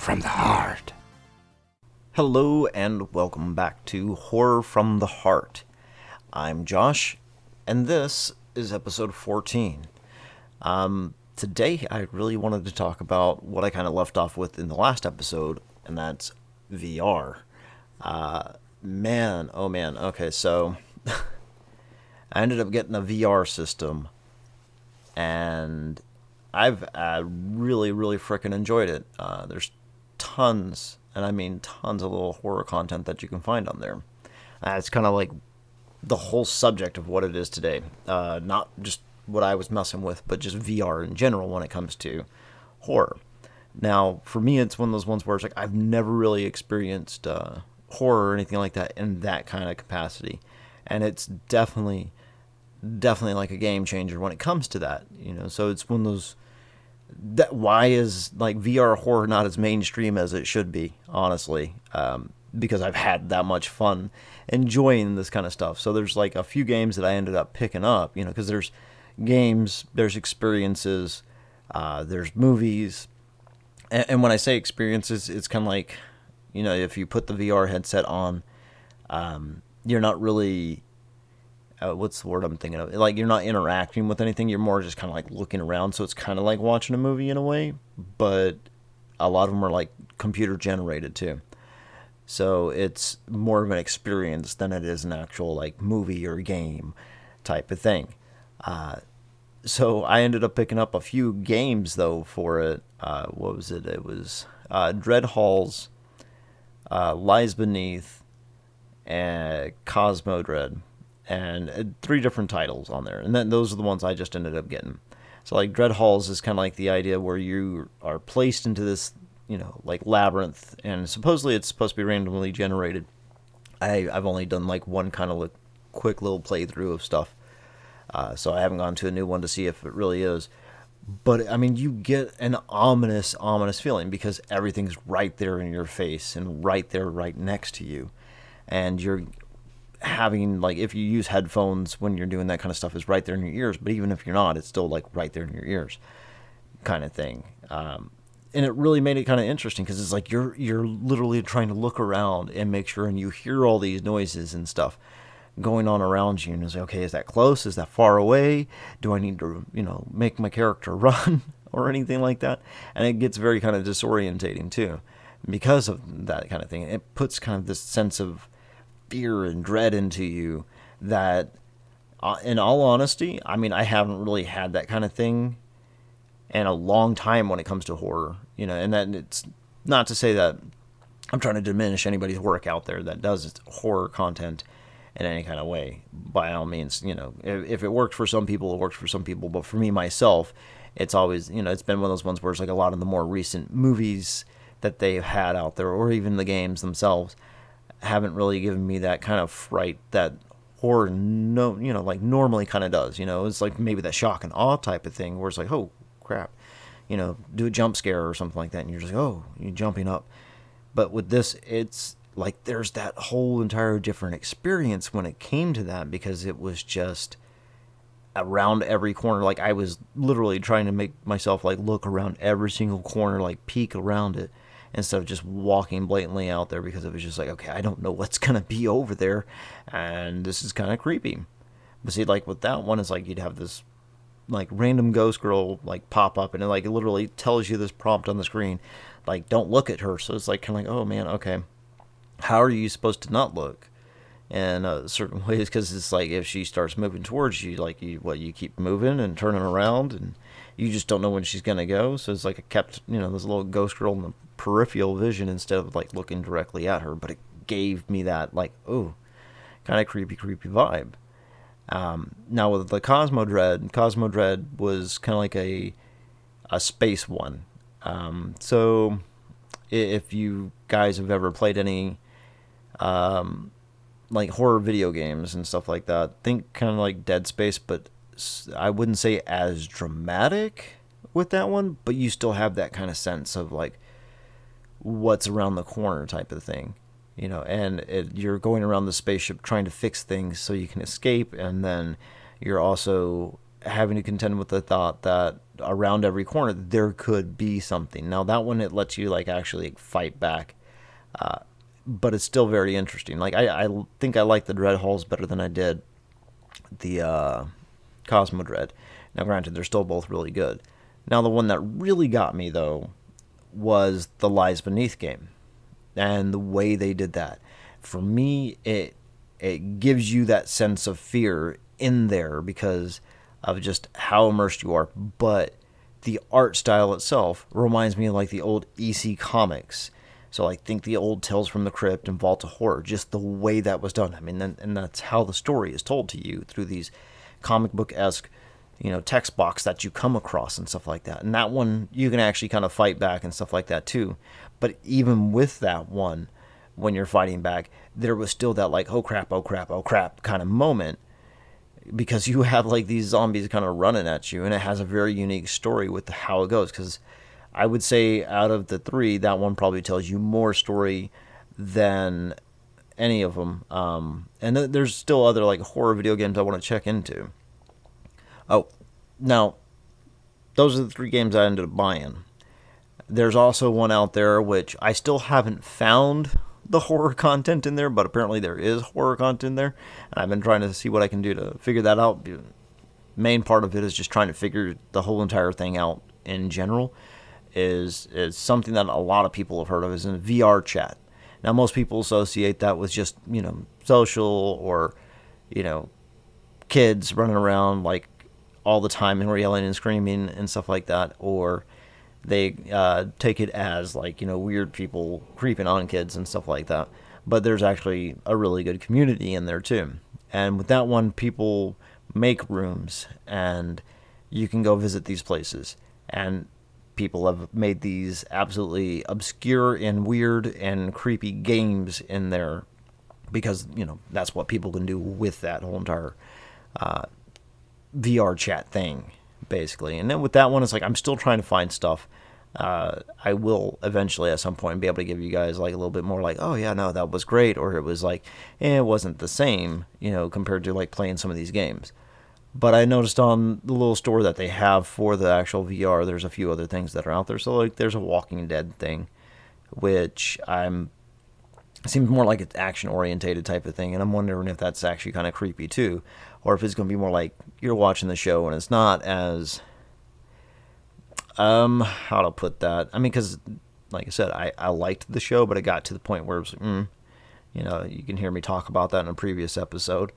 from the Heart. Hello and welcome back to Horror from the Heart. I'm Josh, and this is episode 14. Today I really wanted to talk about what I kind of left off with in the last episode, and that's VR. Man, oh man, okay, so I ended up getting a VR system, and I've really, really frickin' enjoyed it. There's tons, and I mean tons of little horror content that you can find on there. It's kind of like the whole subject of what it is today. Not just what I was messing with, but just VR in general when it comes to horror. Now, for me, it's one of those ones where it's like I've never really experienced horror or anything like that in that kind of capacity, and it's definitely like a game changer when it comes to that. So it's one of those. That why is like VR horror not as mainstream as it should be, honestly, because I've had that much fun enjoying this kind of stuff. So there's like a few games that I ended up picking up, because there's games, there's experiences, there's movies, and when I say experiences, it's kind of like, if you put the VR headset on, you're not really what's the word I'm thinking of? Like, you're not interacting with anything. You're more just kind of like looking around. So it's kind of like watching a movie in a way, but a lot of them are like computer generated too. So it's more of an experience than it is an actual like movie or game type of thing. So I ended up picking up a few games though for it. What was it? It was Dread Halls, Lies Beneath, and Cosmo Dread, and 3 different titles on there, and then those are the ones I just ended up getting. So like Dread Halls is kind of like the idea where you are placed into this, like labyrinth, and supposedly it's supposed to be randomly generated. I've only done like one kind of like quick little playthrough of stuff, so I haven't gone to a new one to see if it really is. But I mean, you get an ominous feeling because everything's right there in your face and right there, right next to you, and you're having, like, if you use headphones when you're doing that kind of stuff, is right there in your ears, but even if you're not, it's still like right there in your ears kind of thing. And it really made it kind of interesting because it's like you're literally trying to look around and make sure, and you hear all these noises and stuff going on around you, and it's like, okay, is that close, is that far away, do I need to make my character run or anything like that? And it gets very kind of disorientating too because of that kind of thing. It puts kind of this sense of fear and dread into you that, in all honesty, I mean, I haven't really had that kind of thing in a long time when it comes to horror, and that it's not to say that I'm trying to diminish anybody's work out there that does horror content in any kind of way. By all means, if it works for some people, it works for some people, but for me, myself, it's always, it's been one of those ones where it's like a lot of the more recent movies that they've had out there, or even the games themselves, haven't really given me that kind of fright that horror like normally kind of does. It's like maybe that shock and awe type of thing where it's like, oh crap, do a jump scare or something like that, and you're just like, oh, you're jumping up. But with this, it's like there's that whole entire different experience when it came to that, because it was just around every corner. Like, I was literally trying to make myself like look around every single corner, like peek around it, instead of just walking blatantly out there, because it was just like, okay, I don't know what's going to be over there, and this is kind of creepy. But see, like with that one, it's like you'd have this like random ghost girl like pop up, and it like literally tells you this prompt on the screen, like, don't look at her. So it's like kind of like, oh man, okay, how are you supposed to not look in certain ways? Because it's like if she starts moving towards you, like you keep moving and turning around, and you just don't know when she's gonna go. So it's like I kept this little ghost girl in the peripheral vision instead of like looking directly at her, but it gave me that like, oh, kind of creepy vibe. Now with the Cosmo Dread was kind of like a space one. So if you guys have ever played any like horror video games and stuff like that, think kind of like Dead Space, but I wouldn't say as dramatic with that one, but you still have that kind of sense of like what's around the corner type of thing, and you're going around the spaceship trying to fix things so you can escape, and then you're also having to contend with the thought that around every corner there could be something. Now that one, it lets you like actually fight back, but it's still very interesting. Like I think I like the Dread Halls better than I did the Cosmo Dread. Now granted, they're still both really good. Now the one that really got me though was the Lies Beneath game, and the way they did that. For me, it gives you that sense of fear in there because of just how immersed you are. But the art style itself reminds me of like the old EC comics. So like think the old Tales from the Crypt and Vault of Horror, just the way that was done. I mean, and that's how the story is told to you through these comic book esque, text box that you come across and stuff like that. And that one you can actually kind of fight back and stuff like that too. But even with that one, when you're fighting back, there was still that like, oh crap, oh crap, oh crap kind of moment, because you have like these zombies kind of running at you, and it has a very unique story with how it goes. Because I would say out of the three, that one probably tells you more story than any of them. And there's still other like horror video games I want to check into. Oh, now those are the three games I ended up buying. There's also one out there which I still haven't found the horror content in there, but apparently there is horror content there, and I've been trying to see what I can do to figure that out. Main part of it is just trying to figure the whole entire thing out in general. Is something that a lot of people have heard of, is in VR chat. Now most people associate that with just social, or kids running around like all the time and yelling and screaming and stuff like that, or they take it as like weird people creeping on kids and stuff like that. But there's actually a really good community in there too. And with that one, people make rooms, and you can go visit these places, and people have made these absolutely obscure and weird and creepy games in there, because that's what people can do with that whole entire VR chat thing, basically. And then with that one, it's like I'm still trying to find stuff. I will eventually at some point be able to give you guys like a little bit more like, oh yeah, no, that was great, or it was like, it wasn't the same, compared to like playing some of these games. But I noticed on the little store that they have for the actual VR, there's a few other things that are out there. So like there's a Walking Dead thing, which seems more like it's action orientated type of thing, and I'm wondering if that's actually kind of creepy too, or if it's going to be more like you're watching the show and it's not as how to put that. I mean, because like I said, I liked the show, but it got to the point where it was you can hear me talk about that in a previous episode.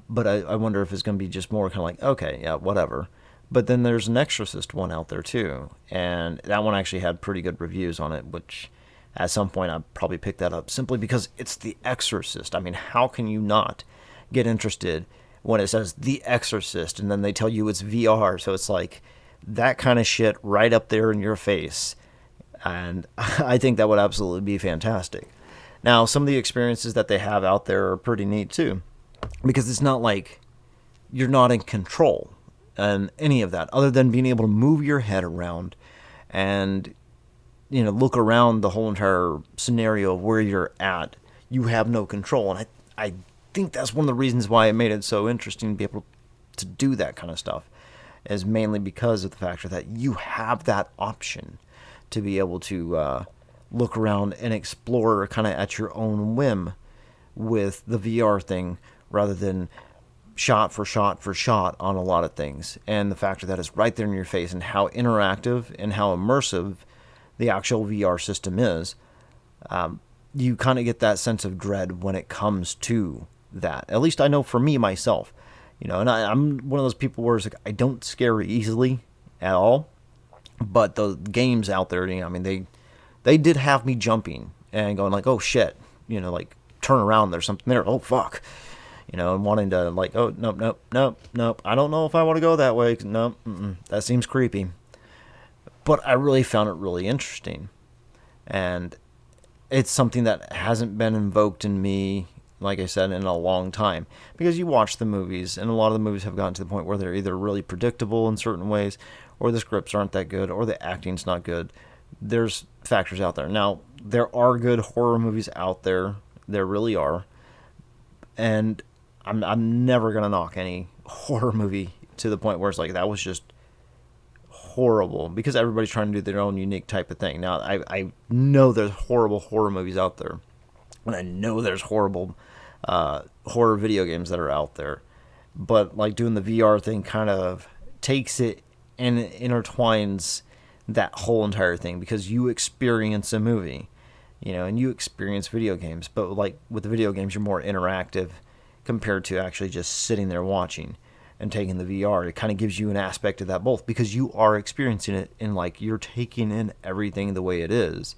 But I wonder if it's going to be just more kind of like, okay, yeah, whatever. But then there's an Exorcist one out there too, and that one actually had pretty good reviews on it, which at some point I'd probably pick that up simply because it's The Exorcist. I mean, how can you not get interested when it says The Exorcist and then they tell you it's VR? So it's like that kind of shit right up there in your face, and I think that would absolutely be fantastic. Now, some of the experiences that they have out there are pretty neat too, because it's not like you're not in control and any of that, other than being able to move your head around and look around the whole entire scenario of where you're at. You have no control, and I think that's one of the reasons why it made it so interesting to be able to do that kind of stuff, is mainly because of the factor that you have that option to be able to look around and explore kind of at your own whim with the VR thing, rather than shot for shot for shot on a lot of things. And the factor that it's right there in your face, and how interactive and how immersive the actual VR system is, you kind of get that sense of dread when it comes to that. At least I know for me, myself, and I'm one of those people where it's like, I don't scare easily at all. But the games out there, I mean, they did have me jumping and going like, oh shit, like turn around, there's something there, oh fuck. And wanting to like, oh, nope. I don't know if I want to go that way. Nope, that seems creepy. But I really found it really interesting. And it's something that hasn't been invoked in me, like I said, in a long time. Because you watch the movies, and a lot of the movies have gotten to the point where they're either really predictable in certain ways, or the scripts aren't that good, or the acting's not good. There's factors out there. Now, there are good horror movies out there. There really are. And I'm never going to knock any horror movie to the point where it's like, that was just horrible because everybody's trying to do their own unique type of thing. Now, I know there's horrible horror movies out there, and I know there's horrible horror video games that are out there, but like doing the VR thing kind of takes it and intertwines that whole entire thing because you experience a movie, and you experience video games, but like with the video games, you're more interactive compared to actually just sitting there watching and taking the VR. It kind of gives you an aspect of that both because you are experiencing it and like you're taking in everything the way it is,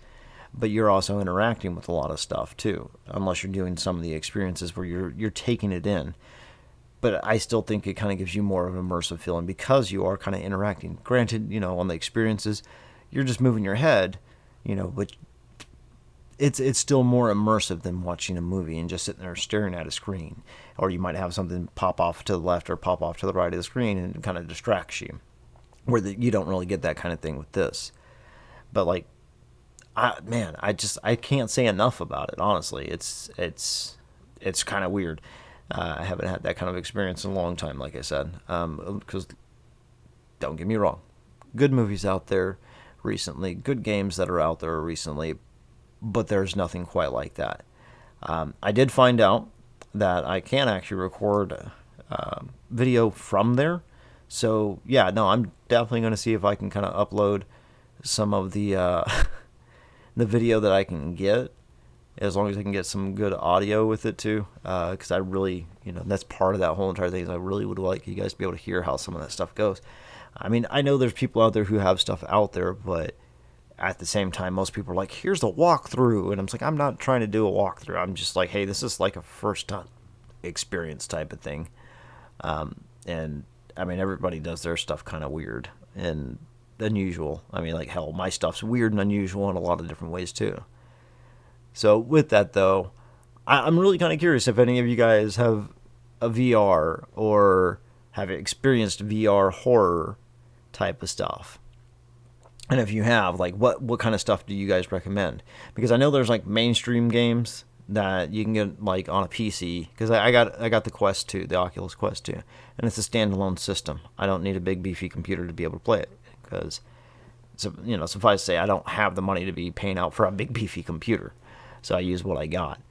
but you're also interacting with a lot of stuff too, unless you're doing some of the experiences where you're taking it in. But I still think it kind of gives you more of an immersive feeling because you are kind of interacting. Granted, on the experiences, you're just moving your head, but it's still more immersive than watching a movie and just sitting there staring at a screen. Or you might have something pop off to the left or pop off to the right of the screen and it kind of distracts you. You don't really get that kind of thing with this. But like, I can't say enough about it. Honestly, it's kind of weird. I haven't had that kind of experience in a long time, like I said. Because don't get me wrong, good movies out there recently, good games that are out there recently, but there's nothing quite like that. I did find out that I can actually record video from there. So yeah, no, I'm definitely going to see if I can kind of upload some of the the video that I can get, as long as I can get some good audio with it too, because I really, that's part of that whole entire thing. Is I really would like you guys to be able to hear how some of that stuff goes. I mean, I know there's people out there who have stuff out there, but at the same time, most people are like, here's the walkthrough. And I'm just like, I'm not trying to do a walkthrough. I'm just like, hey, this is like a first time experience type of thing. And I mean, everybody does their stuff kind of weird and unusual. I mean, like, hell, my stuff's weird and unusual in a lot of different ways too. So with that, though, I'm really kind of curious if any of you guys have a VR or have experienced VR horror type of stuff. And if you have, like, what kind of stuff do you guys recommend? Because I know there's, like, mainstream games that you can get, like, on a PC. Because I got the Quest 2, the Oculus Quest 2. And it's a standalone system. I don't need a big, beefy computer to be able to play it. Because, suffice to say, I don't have the money to be paying out for a big, beefy computer. So I use what I got.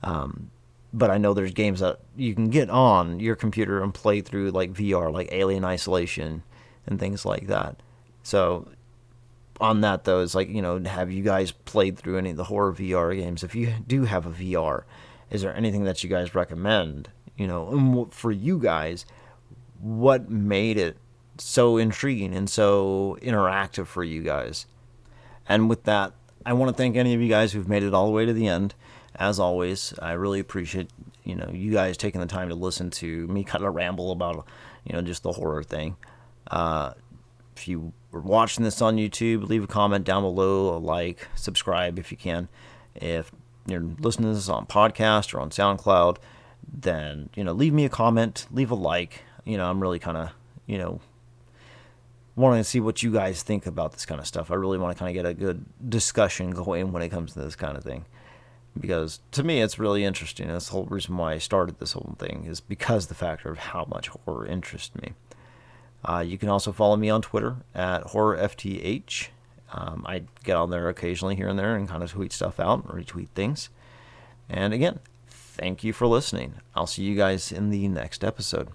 But I know there's games that you can get on your computer and play through like VR, like Alien Isolation and things like that. So on that though, it's like, have you guys played through any of the horror VR games? If you do have a VR, is there anything that you guys recommend? And for you guys, what made it so intriguing and so interactive for you guys? And with that, I want to thank any of you guys who've made it all the way to the end. As always, I really appreciate, you guys taking the time to listen to me kind of ramble about, just the horror thing. If you were watching this on YouTube, leave a comment down below, a like, subscribe if you can. If you're listening to this on podcast or on SoundCloud, then, leave me a comment, leave a like. I'm really kind of, wanting to see what you guys think about this kind of stuff. I really want to kind of get a good discussion going when it comes to this kind of thing. Because to me, it's really interesting. That's the whole reason why I started this whole thing, is because the factor of how much horror interests me. You can also follow me on Twitter at HorrorFTH. I get on there occasionally here and there and kind of tweet stuff out, retweet things. And again, thank you for listening. I'll see you guys in the next episode.